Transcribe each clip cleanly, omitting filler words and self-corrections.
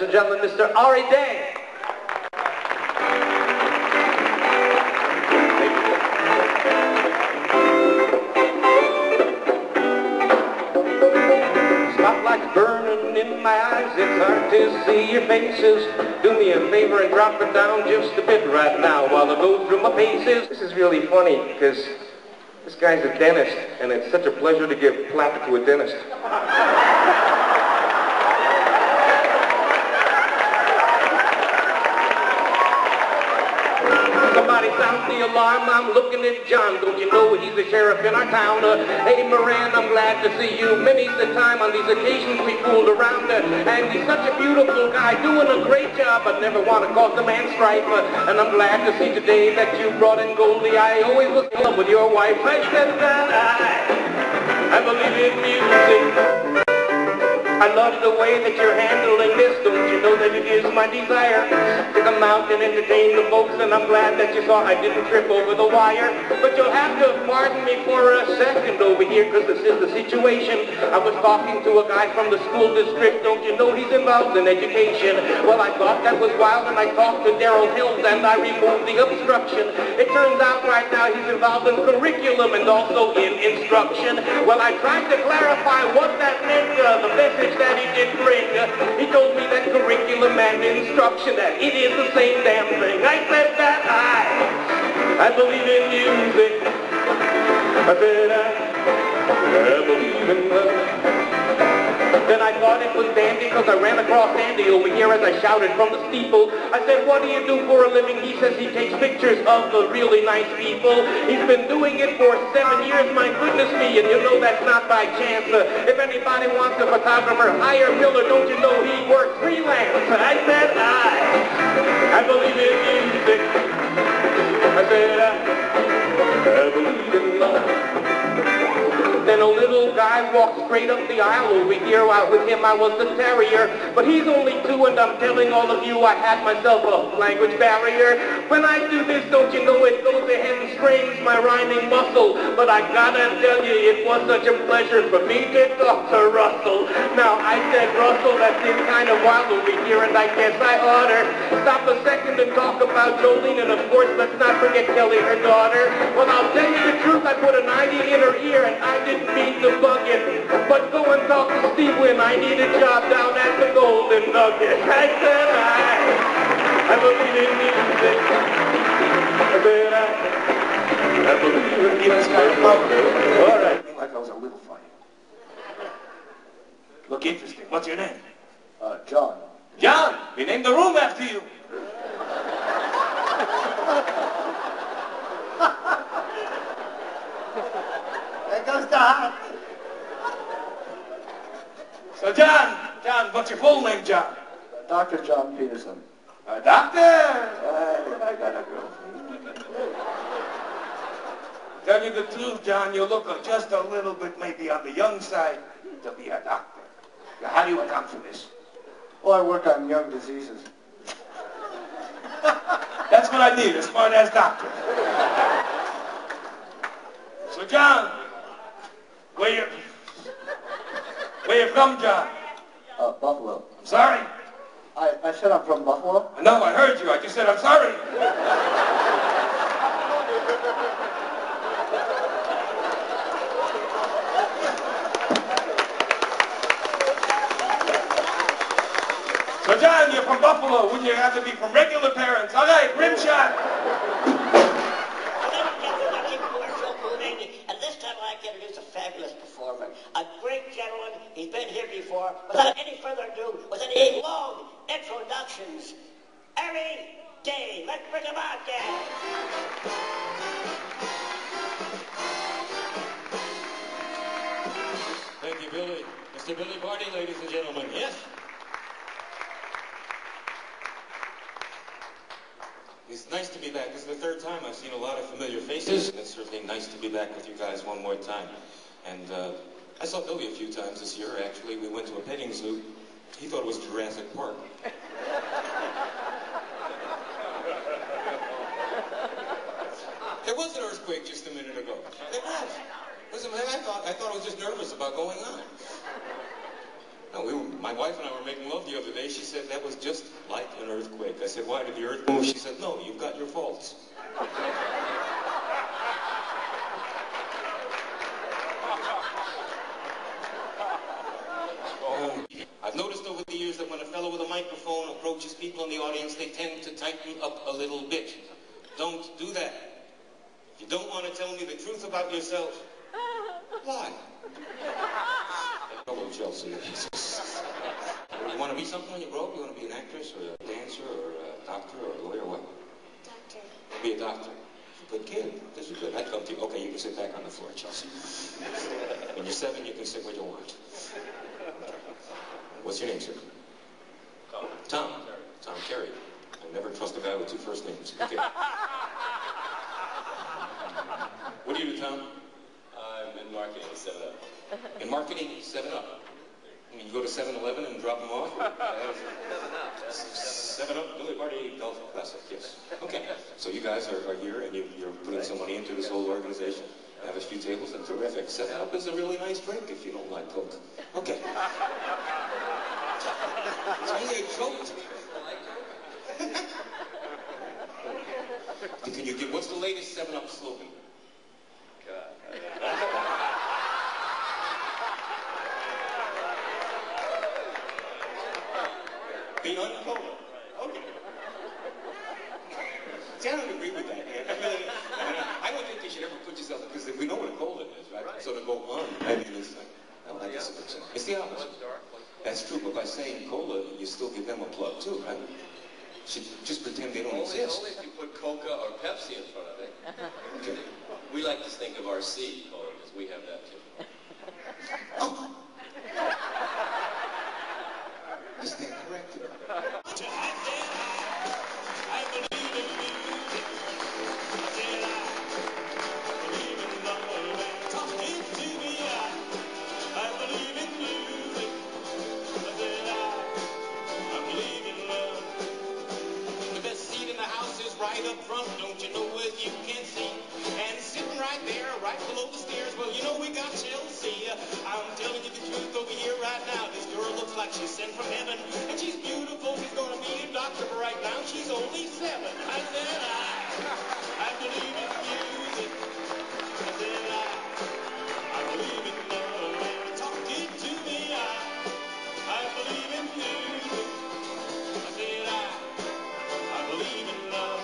Ladies and gentlemen, Mr. Ari Dane. Spotlights burning in my eyes, it's hard to see your faces. Do me a favor and drop it down just a bit right now while I go through my paces. This is really funny because this guy's a dentist, and it's such a pleasure to give plaque to a dentist. Somebody sound the alarm, I'm looking at John. Don't you know he's the sheriff in our town? Hey Moran, I'm glad to see you. Many's the time on these occasions we fooled around. And he's such a beautiful guy, doing a great job, but never want to cause the man strife. And I'm glad to see today that you brought in Goldie. I always was in love with your wife. I said that I believe in music. I love the way that you're handling this. Don't you know that it is my desire to come out and entertain the folks? And I'm glad that you saw I didn't trip over the wire. But you'll have to pardon me for a second over here, because this is the situation. I was talking to a guy from the school district. Don't you know he's involved in education? Well, I thought that was wild, and I talked to Daryl Hills, and I removed the obstruction. It turns out right now he's involved in curriculum and also in instruction. Well, I tried to clarify what that meant, the message that he did bring. He told me that curriculum and instruction, that it is the same damn thing. I said that I believe in music. I said I believe in love. Then I thought it was dandy because I ran across Andy over here as I shouted from the steeple. I said, what do you do for a living? He says he takes pictures of the really nice people. He's been doing it for 7 years, my goodness me, and you know that's not by chance. If anybody wants a photographer, hire Miller. Don't you know he works freelance? I said, I believe in music. I said, I believe in love. Then a little guy walked straight up the aisle over here. With him I was the terrier, but he's only 2, and I'm telling all of you I had myself a language barrier. When I do this, don't you know it goes ahead and strains my rhyming muscle. But I gotta tell you, it was such a pleasure for me to talk to Russell. Now I said, Russell, that seems kind of wild over here, and I guess I oughta stop a second and talk about Jolene, and of course let's not forget Kelly, her daughter. Well, I'll tell you the truth, I put an ID in her ear, and I didn't mean to bug it, but go and talk to Steve when I need a job down at the Golden Nugget. I said I believe in music. I said I believe in music. All right. Like I was a little funny. Look interesting. What's your name? John. John! We named the room after you. There goes Don. So John, what's your full name, John? Dr. John Peterson. Doctor! I got a girlfriend. Tell you the truth, John, you look just a little bit maybe on the young side to be a doctor. How do you account for this? Well, I work on young diseases. That's what I need, a smart-ass doctor. So John, where you from, John? Buffalo. I'm sorry? I said I'm from Buffalo? No, I heard you. I just said I'm sorry. So John, you're from Buffalo. Wouldn't you have to be from regular parents? All right, rim shot. And this time I'd like to introduce a fabulous performer, a great gentleman. He's been here before. Without any further ado, without any long introductions, Ari Dane. Let's bring him out, guys. Thank you, Billy. Mr. Billy Barty, ladies and gentlemen. Yes? It's nice to be back. This is the third time I've seen a lot of familiar faces. It's certainly nice to be back with you guys one more time. And I saw Billy a few times this year, actually. We went to a petting zoo. He thought it was Jurassic Park. There was an earthquake just a minute ago. There was. Listen, man, I thought I was just nervous about going on. No, My wife and I were making love the other day. She said that was just like an earthquake. I said, why did the earth move? She said, no, you've got your faults. I've noticed over the years that when a fellow with a microphone approaches people in the audience, they tend to tighten up a little bit. Don't do that. If you don't want to tell me the truth about yourself, lie. Hello, Chelsea. You want to be something when you grow up? You want to be an actress or a dancer or a doctor or a lawyer? What? Doctor. Be a doctor. Good kid. This is good. I'd come to you. Okay, you can sit back on the floor, Chelsea. When you're 7, you can sit where you want. What's your name, sir? Tom. Tom. Tom Carey. I never trust a guy with 2 first names. Okay. What do you do, Tom? I'm in marketing at 7-Up. In marketing, 7-Up. I mean, you go to 7-Eleven and drop them off? 7-Up, Billy Barty Golf Classic, yes. Okay, so you guys are here and you're putting some money into this whole organization. Have a few tables, that's terrific. 7-Up is a really nice drink if you don't like Coke. Okay. It's only a joke. Can you give, what's the latest 7-Up slogan? Be uncola. Okay. See, I don't agree with that, man. I don't think you should ever put yourself, because we know what a cola is, right? So to go on, I mean, it's like, I like this. It's the opposite. That's true, but by saying cola, you still give them a plug too, right? Should just pretend they don't exist. Only if you put Coca or Pepsi in front of it. Okay. We like to think of our C cola, because we have that too. Oh! I stand corrected. I believe in music. I said I believe in love. Talking to me, I believe in music. I said I believe in love. The best seat in the house is right up front, don't you know as you can see? And sitting right there, right below the stairs, well, you know we got Chelsea. I'm telling you the truth over here right now. This girl looks like she's sent from heaven, and she's beautiful. She's going to be a doctor, but right now she's only 7. I said I believe in music. I said I believe in love. Talking to me, I believe in music. I said I believe in love.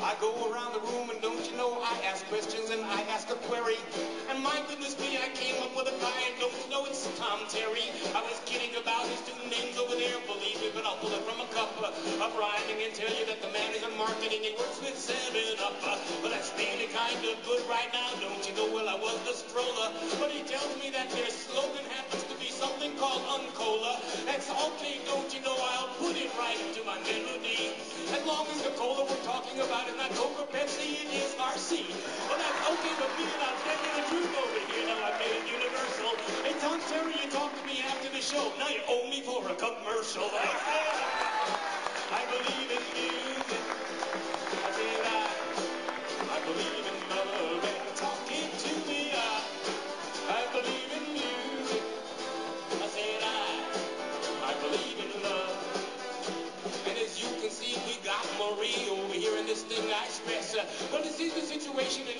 I go around the room and don't you know I ask questions and I ask a query. And my goodness me, I came up with a guy and don't you know it's Tom Terry. I was kidding about his 2 names over there, believe me, but I'll pull it from a cup of rhyming and tell you that the man is in marketing. He works with 7-Up. But that's really kind of good right now, don't you know? Well, I was the stroller, but he tells me that their slogan happens to be something called Uncola. That's okay, don't you know? I'll put it right into my melody. As long as the cola we're talking about is not Coke or Pepsi, it is RC. Well, that's okay with me, and I'll tell you the truth over here. Now I made it universal. Hey, Tom Terry, you talked to me after the show. Now you owe me for a commercial. I said I believe in music. I said I believe in love and talking to me. I believe in music. I said I believe in love. And as you can see, we got Marie over here in this thing I stress. Well, this is the situation in